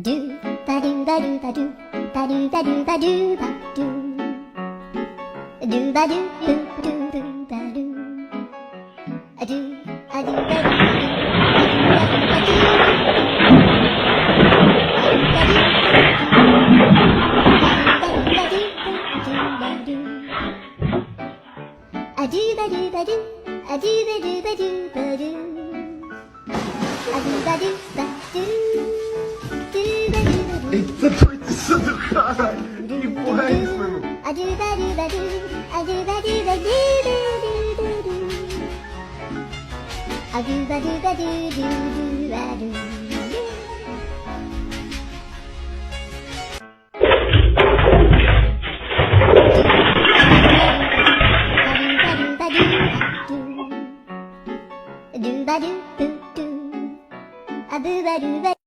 do ba do ba do ba do ba do ba do ba do ba do do ba do do do do ba do a do ba do ba do a do ba do ba do a do ba do ba do ba do a do ba do ba do. Eita, doidiça do caralho! Que porra é isso, meu irmão? Do ba do do do, a do ba do ba.